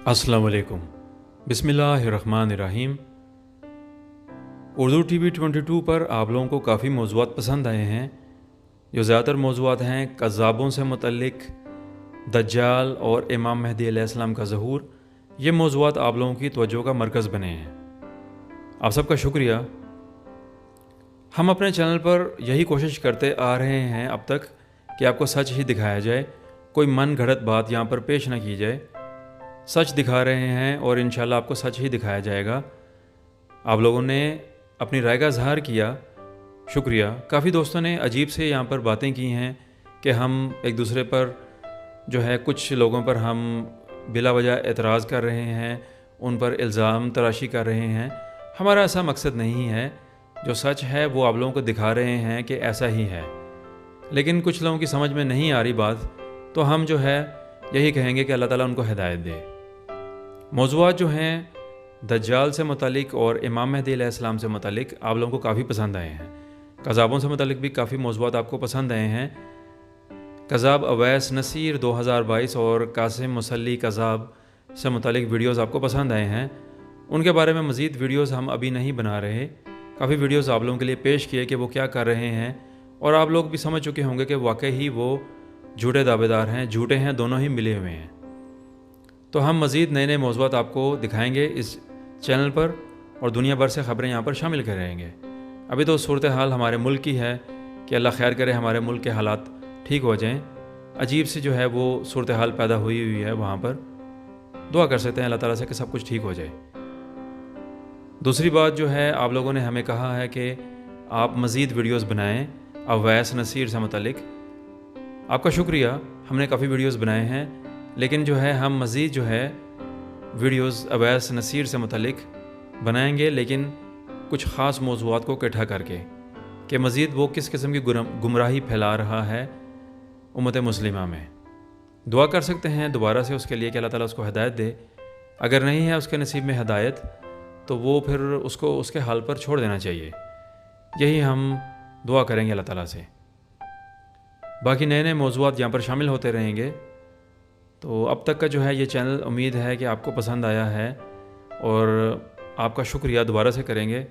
अस्सलाम वालेकुम। बिस्मिल्लाहिर्रहमानिर्रहीम। उर्दू टीवी 22 पर आप लोगों को काफ़ी मौज़ूआत पसंद आए हैं। जो ज़्यादातर मौज़ूआत हैं कज़्ज़ाबों से मुतल्लिक, दज्जाल और इमाम मेहदी अलैहिस्सलाम का ज़हूर, ये मौज़ूआत आप लोगों की तवज्जो का मरकज़ बने हैं। आप सबका शुक्रिया। हम अपने चैनल पर यही कोशिश करते आ रहे हैं अब तक कि आपको सच ही दिखाया जाए, कोई मन घड़त बात यहाँ पर पेश न की जाए। सच दिखा रहे हैं और इंशाल्लाह आपको सच ही दिखाया जाएगा। आप लोगों ने अपनी राय का इज़हार किया, शुक्रिया। काफ़ी दोस्तों ने अजीब से यहाँ पर बातें की हैं कि हम एक दूसरे पर जो है कुछ लोगों पर हम बिला वजह एतराज़ कर रहे हैं, उन पर इल्ज़ाम तराशी कर रहे हैं। हमारा ऐसा मकसद नहीं है। जो सच है वो आप लोगों को दिखा रहे हैं कि ऐसा ही है। लेकिन कुछ लोगों की समझ में नहीं आ रही बात, तो हम जो है यही कहेंगे कि अल्लाह ताला उनको हिदायत दे। मौज़ूआत जो हैं दज्जाल से मुतल्लिक और इमाम मेहदी अलैहिस्सलाम से मुतल्लिक आप लोगों को काफ़ी पसंद आए हैं। कज़्ज़ाबों से मुतल्लिक भी काफ़ी मौज़ूआत आपको पसंद आए हैं। कज़्ज़ाब अवैस नसीर 2022 और कासिम मुसल्ली कज़्ज़ाब से मुतल्लिक वीडियोज़ आपको पसंद आए हैं। उनके बारे में मज़ीद वीडियोज़ हम अभी नहीं बना रहे। काफ़ी वीडियोज़ आप लोगों के लिए पेश किए कि वो क्या कर रहे हैं, और आप लोग भी समझ चुके होंगे कि वाकई ही वो झूठे दावेदार हैं, झूठे हैं, दोनों ही मिले हुए हैं। तो हम मज़ीद नए नए मौज़ूआत आपको दिखाएंगे इस चैनल पर, और दुनिया भर से ख़बरें यहाँ पर शामिल करेंगे। अभी तो सूरत हाल हमारे मुल्क की है कि अल्लाह खैर करे, हमारे मुल्क के हालात ठीक हो जाएं। अजीब सी जो है वो सूरत हाल पैदा हुई है वहाँ पर। दुआ कर सकते हैं अल्लाह ताला से कि सब कुछ ठीक हो जाए। दूसरी बात जो है, आप लोगों ने हमें कहा है कि आप मज़ीद वीडियोज़ बनाएँ अवैस नसीर से मुतल्लिक। आपका शुक्रिया। हमने काफ़ी वीडियोज़ बनाए हैं, लेकिन जो है हम मज़ीद जो है वीडियोज़ अवैस नसीर से मुतल्लिक बनाएंगे, लेकिन कुछ ख़ास मौज़ूआत को इकट्ठा करके कि मज़ीद वो किस किस्म की गुमराही फैला रहा है उम्मत मुस्लिमा में। दुआ कर सकते हैं दोबारा से उसके लिए कि अल्लाह ताला उसको हिदायत दे। अगर नहीं है उसके नसीब में हिदायत, तो वो फिर उसको उसके हाल पर छोड़ देना चाहिए। यही हम दुआ करेंगे अल्लाह ताला से। बाकी नए नए मौज़ूआत यहाँ पर शामिल होते रहेंगे। तो अब तक का जो है ये चैनल, उम्मीद है कि आपको पसंद आया है, और आपका शुक्रिया दोबारा से करेंगे,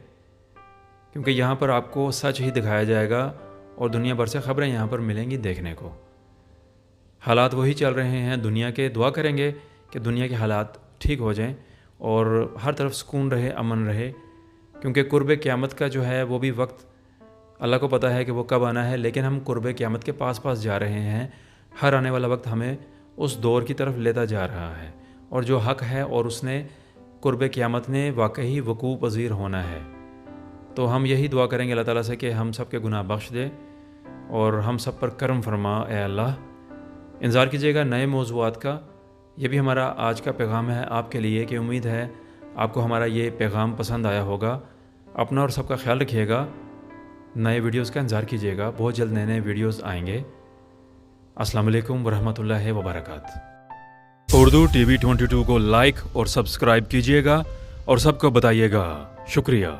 क्योंकि यहाँ पर आपको सच ही दिखाया जाएगा और दुनिया भर से ख़बरें यहाँ पर मिलेंगी देखने को। हालात वही चल रहे हैं दुनिया के। दुआ करेंगे कि दुनिया के हालात ठीक हो जाएं और हर तरफ सुकून रहे, अमन रहे, क्योंकि कुर्ब क़यामत का जो है वो भी वक्त अल्लाह को पता है कि वो कब आना है, लेकिन हम कुर्ब क़यामत के पास पास जा रहे हैं। हर आने वाला वक्त हमें उस दौर की तरफ लेता जा रहा है, और जो हक़ है और उसने कुर्ब क़यामत ने वाकई वक़ूअ पज़ीर होना है। तो हम यही दुआ करेंगे अल्लाह ताला से कि हम सब के गुनाह बख्श दे और हम सब पर करम फरमा ए अल्लाह। इंतज़ार कीजिएगा नए मौज़ूआत का। ये भी हमारा आज का पैगाम है आपके लिए, कि उम्मीद है आपको हमारा ये पैगाम पसंद आया होगा। अपना और सबका ख्याल रखिएगा। नए वीडियोज़ का इंतज़ार कीजिएगा, बहुत जल्द नए नए वीडियोज़ आएंगे। अस्सलाम वालेकुम वरहमतुल्लाहि वबरकातुहू। उर्दू टीवी 22 को लाइक और सब्सक्राइब कीजिएगा और सबको बताइएगा। शुक्रिया।